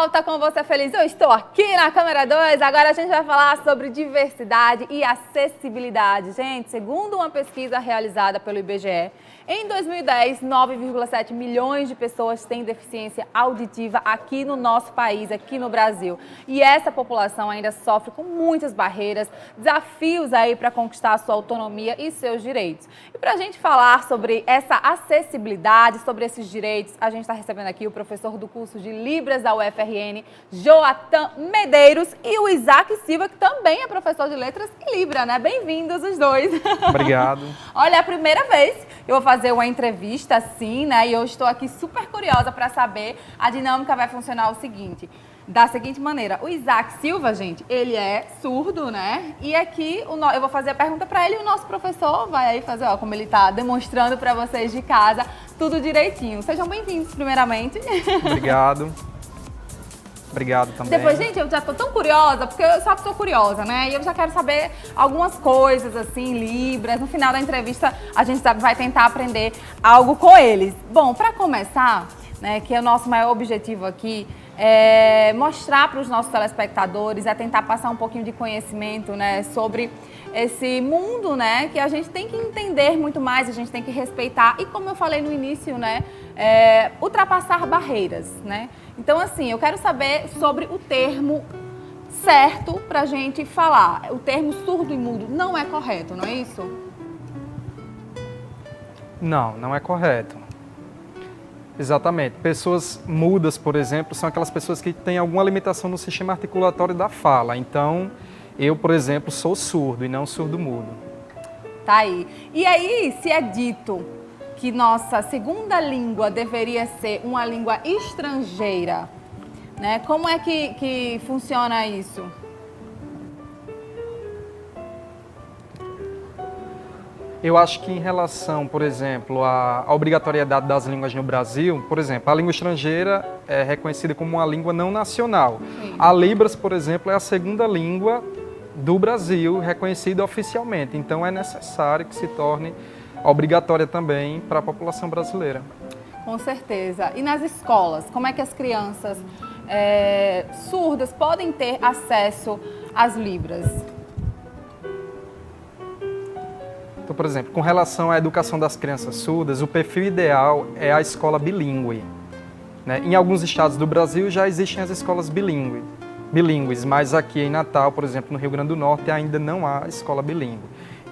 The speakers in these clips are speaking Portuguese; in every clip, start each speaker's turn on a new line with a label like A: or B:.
A: volta com Você Feliz. Eu estou aqui na câmera 2. Agora a gente vai falar sobre diversidade e acessibilidade. Gente, segundo uma pesquisa realizada pelo IBGE, em 2010, 9,7 milhões de pessoas têm deficiência auditiva aqui no nosso país, aqui no Brasil. E essa população ainda sofre com muitas barreiras, desafios aí para conquistar a sua autonomia e seus direitos. E para a gente falar sobre essa acessibilidade, sobre esses direitos, a gente está recebendo aqui o professor do curso de Libras da UFRN, Joatan Medeiros, e o Isaac Silva, que também é professor de Letras e Libra, né? Bem-vindos os dois.
B: Obrigado.
A: Olha, é a primeira vez que eu vou fazer uma entrevista assim, né? E eu estou aqui super curiosa para saber. A dinâmica vai funcionar o seguinte, da seguinte maneira. O Isaac Silva, gente, ele é surdo, né? E aqui eu vou fazer a pergunta para ele e o nosso professor vai aí fazer, ó, como ele está demonstrando para vocês de casa, tudo direitinho. Sejam bem-vindos, primeiramente.
B: Obrigado. Obrigado também.
A: Depois, gente, eu já tô tão curiosa, porque eu sou uma pessoa curiosa, né? E eu já quero saber algumas coisas, assim, Libras. No final da entrevista, a gente vai tentar aprender algo com eles. Bom, para começar, né, que é o nosso maior objetivo aqui, é mostrar para os nossos telespectadores, é tentar passar um pouquinho de conhecimento, né, sobre esse mundo, né, que a gente tem que entender muito mais, a gente tem que respeitar e, como eu falei no início, né, ultrapassar barreiras, né? Então, assim, eu quero saber sobre o termo certo para a gente falar. O termo surdo e mudo não é correto, não é isso?
B: Não, não é correto. Exatamente. Pessoas mudas, por exemplo, são aquelas pessoas que têm alguma limitação no sistema articulatório da fala. Então, eu, por exemplo, sou surdo e não surdo-mudo.
A: Tá aí. E aí, se é dito que nossa segunda língua deveria ser uma língua estrangeira, né? Como é que funciona isso?
B: Eu acho que em relação, por exemplo, à obrigatoriedade das línguas no Brasil, por exemplo, a língua estrangeira é reconhecida como uma língua não nacional.
A: Sim.
B: A Libras, por exemplo, é a segunda língua do Brasil reconhecida oficialmente. Então é necessário que se torne obrigatória também para a população brasileira.
A: Com certeza. E nas escolas, como é que as crianças surdas podem ter acesso às Libras?
B: Então, por exemplo, com relação à educação das crianças surdas, o perfil ideal é a escola bilíngue, né? Em alguns estados do Brasil já existem as escolas bilíngues, mas aqui em Natal, por exemplo, no Rio Grande do Norte, ainda não há escola bilíngue.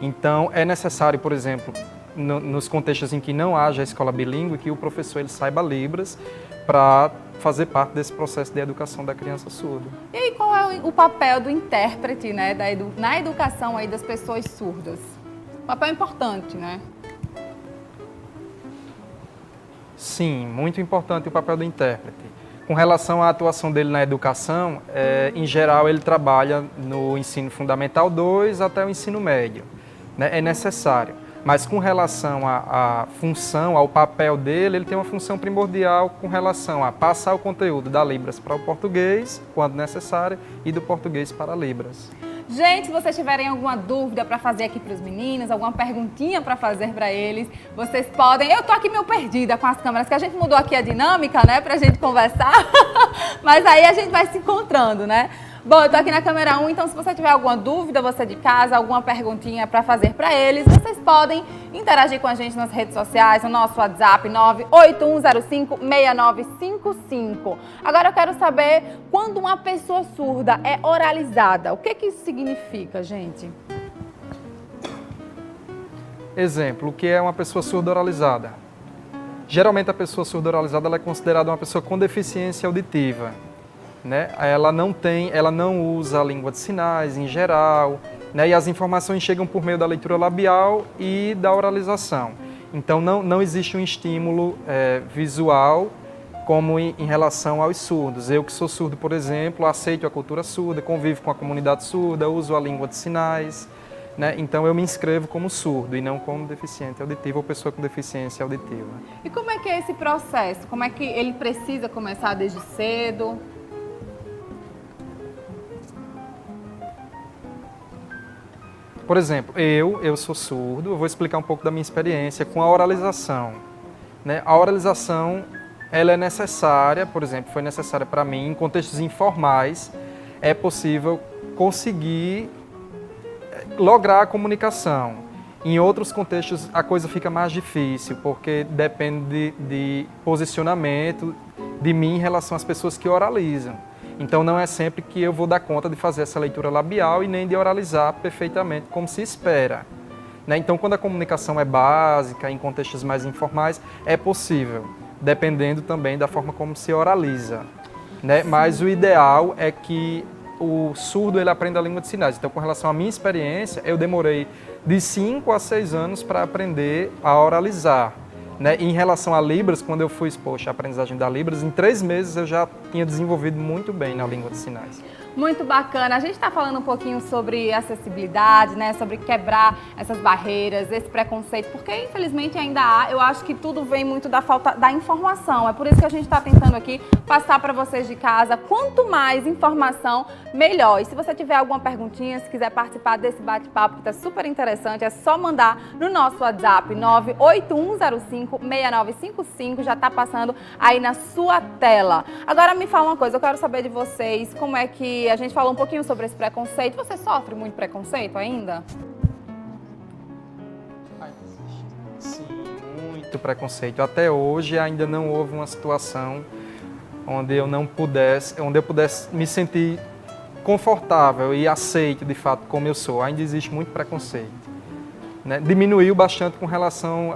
B: Então, é necessário, por exemplo, nos contextos em que não haja escola bilíngue, que o professor ele saiba Libras para fazer parte desse processo de educação da criança surda.
A: E aí, qual é o papel do intérprete, né, na educação aí das pessoas surdas? Papel importante, né?
B: Sim, muito importante o papel do intérprete. Com relação à atuação dele na educação, em geral ele trabalha no ensino fundamental 2 até o ensino médio, né? É necessário. Mas com relação à função, ao papel dele, ele tem uma função primordial com relação a passar o conteúdo da Libras para o português, quando necessário, e do português para a Libras.
A: Gente, se vocês tiverem alguma dúvida para fazer aqui para os meninos, alguma perguntinha para fazer para eles, vocês podem... Eu tô aqui meio perdida com as câmeras, que a gente mudou aqui a dinâmica, né, para a gente conversar, mas aí a gente vai se encontrando, né? Bom, eu tô aqui na câmera 1, então se você tiver alguma dúvida, você de casa, alguma perguntinha para fazer para eles, vocês podem interagir com a gente nas redes sociais, no nosso WhatsApp 981056955. Agora eu quero saber, quando uma pessoa surda é oralizada, o que que isso significa, gente?
B: Exemplo, o que é uma pessoa surda oralizada? Geralmente a pessoa surda oralizada ela é considerada uma pessoa com deficiência auditiva, né? Ela não usa a língua de sinais em geral, né? E as informações chegam por meio da leitura labial e da oralização. Então não existe um estímulo visual como em relação aos surdos. Eu que sou surdo, por exemplo, aceito a cultura surda, convivo com a comunidade surda, uso a língua de sinais, né? Então eu me inscrevo como surdo e não como deficiente auditivo ou pessoa com deficiência auditiva.
A: E como é que é esse processo? Como é que ele precisa começar desde cedo?
B: Por exemplo, eu sou surdo, eu vou explicar um pouco da minha experiência com a oralização, né? A oralização ela é necessária, por exemplo, foi necessária para mim, em contextos informais, é possível conseguir lograr a comunicação. Em outros contextos, a coisa fica mais difícil, porque depende de posicionamento de mim em relação às pessoas que oralizam. Então, não é sempre que eu vou dar conta de fazer essa leitura labial e nem de oralizar perfeitamente como se espera. Então, quando a comunicação é básica, em contextos mais informais, é possível, dependendo também da forma como se oraliza. Mas o ideal é que o surdo ele aprenda a língua de sinais. Então, com relação à minha experiência, eu demorei de 5 a 6 anos para aprender a oralizar. Em relação a Libras, quando eu fui exposto à aprendizagem da Libras, em 3 meses eu já tinha desenvolvido muito bem na língua de sinais.
A: Muito bacana. A gente está falando um pouquinho sobre acessibilidade, né? Sobre quebrar essas barreiras, esse preconceito, porque infelizmente ainda há. Eu acho que tudo vem muito da falta da informação. É por isso que a gente está tentando aqui passar para vocês de casa. Quanto mais informação, melhor. E se você tiver alguma perguntinha, se quiser participar desse bate-papo que está super interessante, é só mandar no nosso WhatsApp 981056955. Já está passando aí na sua tela. Agora me fala uma coisa, eu quero saber de vocês como é que a gente falou um pouquinho sobre esse preconceito. Você sofre muito preconceito ainda?
B: Sim, muito preconceito. Até hoje ainda não houve uma situação onde eu pudesse me sentir confortável e aceito de fato como eu sou. Ainda existe muito preconceito. Diminuiu bastante com relação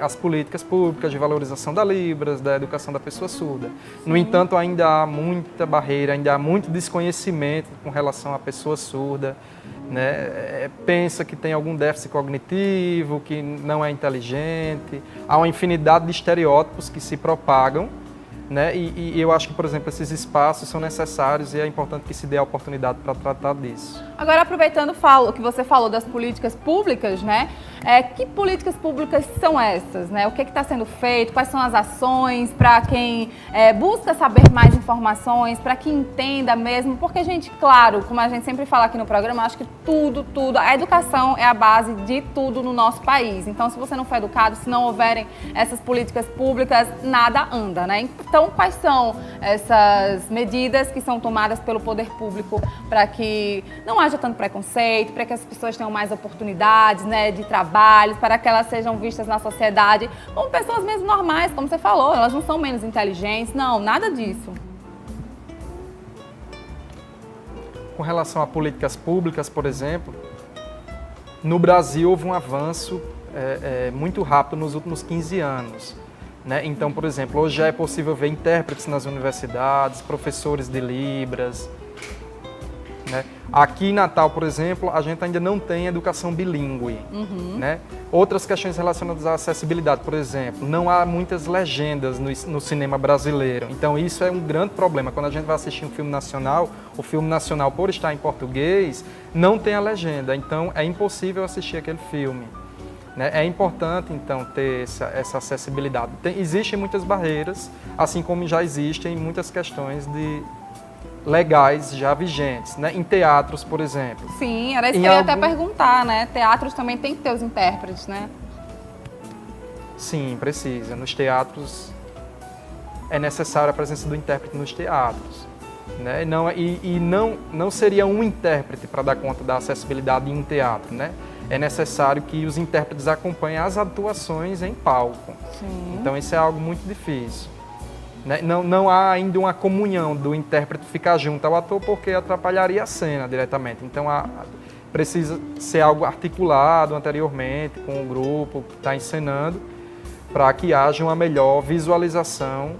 B: às políticas públicas de valorização da Libras, da educação da pessoa surda. No entanto, ainda há muita barreira, ainda há muito desconhecimento com relação à pessoa surda. Pensa que tem algum déficit cognitivo, que não é inteligente. Há uma infinidade de estereótipos que se propagam. E eu acho que, por exemplo, esses espaços são necessários e é importante que se dê a oportunidade para tratar disso.
A: Agora, aproveitando o que você falou das políticas públicas, que políticas públicas são essas? O que está sendo feito? Quais são as ações para quem busca saber mais informações, para que entenda mesmo? Porque, gente, claro, como a gente sempre fala aqui no programa, acho que tudo, a educação é a base de tudo no nosso país. Então, se você não for educado, se não houverem essas políticas públicas, nada anda, Então, quais são essas medidas que são tomadas pelo poder público para que não haja tanto preconceito, para que as pessoas tenham mais oportunidades de trabalho, para que elas sejam vistas na sociedade como pessoas mesmo normais, como você falou, elas não são menos inteligentes, não, nada disso.
B: Com relação a políticas públicas, por exemplo, no Brasil houve um avanço muito rápido nos últimos 15 anos. Então, por exemplo, hoje já é possível ver intérpretes nas universidades, professores de Libras. Aqui em Natal, por exemplo, a gente ainda não tem educação bilíngue. Outras questões relacionadas à acessibilidade, por exemplo, não há muitas legendas no cinema brasileiro. Então, isso é um grande problema. Quando a gente vai assistir um filme nacional, o filme nacional, por estar em português, não tem a legenda. Então, é impossível assistir aquele filme. É importante, então, ter essa acessibilidade. Existem muitas barreiras, assim como já existem muitas questões legais já vigentes, em teatros, por exemplo.
A: Sim, era isso que eu ia até perguntar, Teatros também tem que ter os intérpretes,
B: Sim, precisa. Nos teatros é necessária a presença do intérprete nos teatros. Não seria um intérprete para dar conta da acessibilidade em um teatro, É necessário que os intérpretes acompanhem as atuações em palco.
A: Sim.
B: Então, isso é algo muito difícil. Não há ainda uma comunhão do intérprete ficar junto ao ator, porque atrapalharia a cena diretamente. Então, precisa ser algo articulado anteriormente com o grupo que está encenando, para que haja uma melhor visualização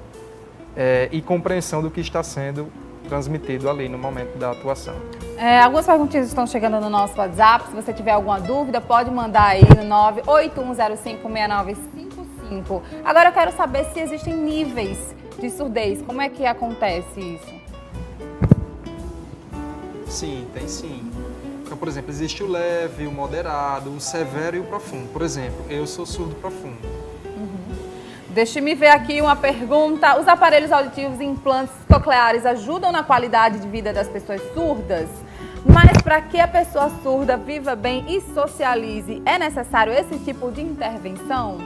B: e compreensão do que está sendo transmitido ali no momento da atuação.
A: Algumas perguntinhas estão chegando no nosso WhatsApp. Se você tiver alguma dúvida, pode mandar aí no 981056955. Agora eu quero saber se existem níveis de surdez. Como é que acontece isso?
B: Sim, tem sim. Então, por exemplo, existe o leve, o moderado, o severo e o profundo. Por exemplo, eu sou surdo profundo.
A: Deixe-me ver aqui uma pergunta. Os aparelhos auditivos e implantes cocleares ajudam na qualidade de vida das pessoas surdas? Mas para que a pessoa surda viva bem e socialize, é necessário esse tipo de intervenção?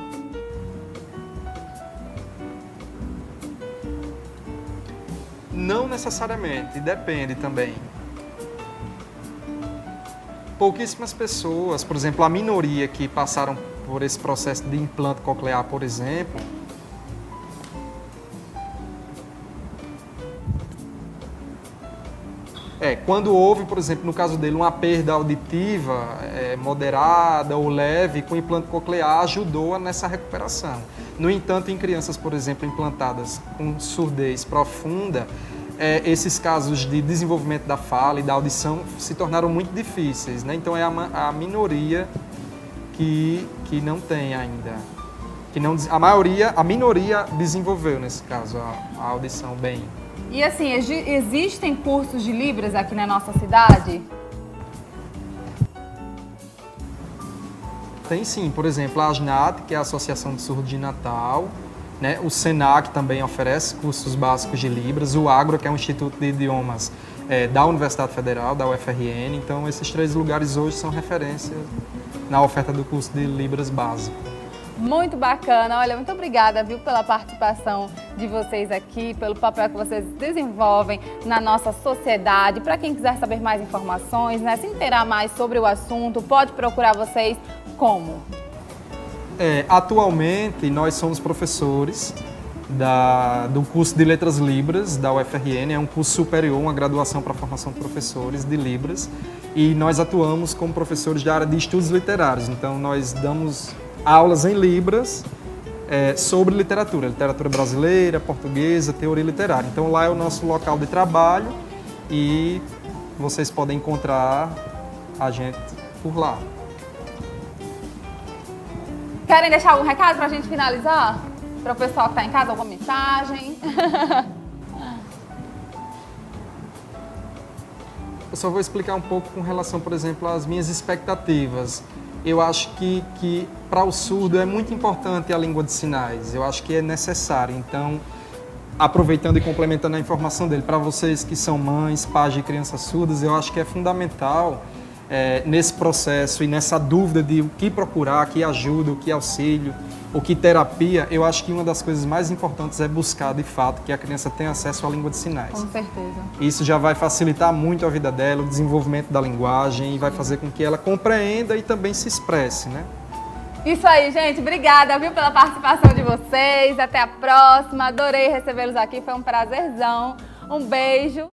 B: Não necessariamente, depende também. Pouquíssimas pessoas, por exemplo, a minoria que passaram por esse processo de implante coclear, por exemplo, quando houve, por exemplo, no caso dele, uma perda auditiva moderada ou leve, com o implante coclear ajudou nessa recuperação. No entanto, em crianças, por exemplo, implantadas com surdez profunda, esses casos de desenvolvimento da fala e da audição se tornaram muito difíceis, né? Então é a minoria que não tem ainda. A minoria desenvolveu, nesse caso, a audição bem.
A: E assim, existem cursos de Libras aqui na nossa cidade?
B: Tem sim, por exemplo, a ASNAT, que é a Associação de Surdos de Natal, né? O SENAC também oferece cursos básicos de Libras, o AGRO, que é um Instituto de Idiomas da Universidade Federal, da UFRN. Então, esses 3 lugares hoje são referência na oferta do curso de Libras básico.
A: Muito bacana. Olha, muito obrigada, viu, pela participação de vocês aqui, pelo papel que vocês desenvolvem na nossa sociedade. Para quem quiser saber mais informações, né, se inteirar mais sobre o assunto, pode procurar vocês como?
B: Atualmente, nós somos professores do curso de Letras Libras da UFRN, é um curso superior, uma graduação para a formação de professores de Libras, e nós atuamos como professores da área de estudos literários. Então, nós damos aulas em Libras sobre literatura brasileira, portuguesa, teoria literária. Então, lá é o nosso local de trabalho e vocês podem encontrar a gente por lá.
A: Querem deixar algum recado para a gente finalizar? Para o pessoal que está em casa, alguma mensagem?
B: Eu só vou explicar um pouco com relação, por exemplo, às minhas expectativas. Eu acho que para o surdo é muito importante a língua de sinais. Eu acho que é necessário. Então, aproveitando e complementando a informação dele, para vocês que são mães, pais de crianças surdas, eu acho que é fundamental nesse processo e nessa dúvida de o que procurar, que ajuda, o que auxílio, o que terapia. Eu acho que uma das coisas mais importantes é buscar, de fato, que a criança tenha acesso à língua de sinais.
A: Com certeza.
B: Isso já vai facilitar muito a vida dela, o desenvolvimento da linguagem, e vai fazer com que ela compreenda e também se expresse, né?
A: Isso aí, gente. Obrigada, viu, pela participação de vocês. Até a próxima. Adorei recebê-los aqui. Foi um prazerzão. Um beijo.